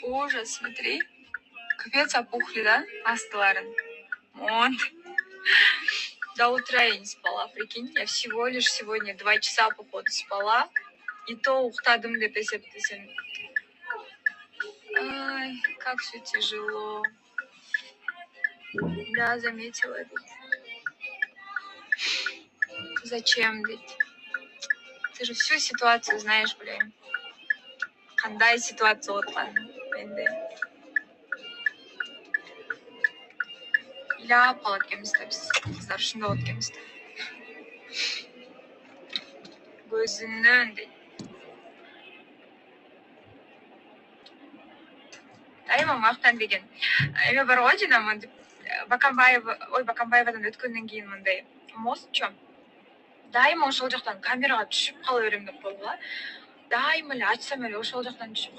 Ужас, смотри. Капец опухли, да? Астыларын. Вон. До утра я не спала, прикинь. Я всего лишь сегодня 2 часа походу спала. И то уктадым деп есептесем. Ай, как все тяжело. Да, заметила это. Зачем ведь? Ты же всю ситуацию знаешь, блин. Қандай ситуация отқан менде. Ляп алып келеміз де біз. Қыздар шында алып келеміз де. Көзіңнен дейді. Дайыма мақтан деген. Эме бар ғой жинамын деп. Бакамбаевадан өткеннен кейін мындай мост чо. Дайыма ошол жақтан камераға түсіп қала берем деп қойға. Дайыма эле ачсам эле ошол жақтан түсіп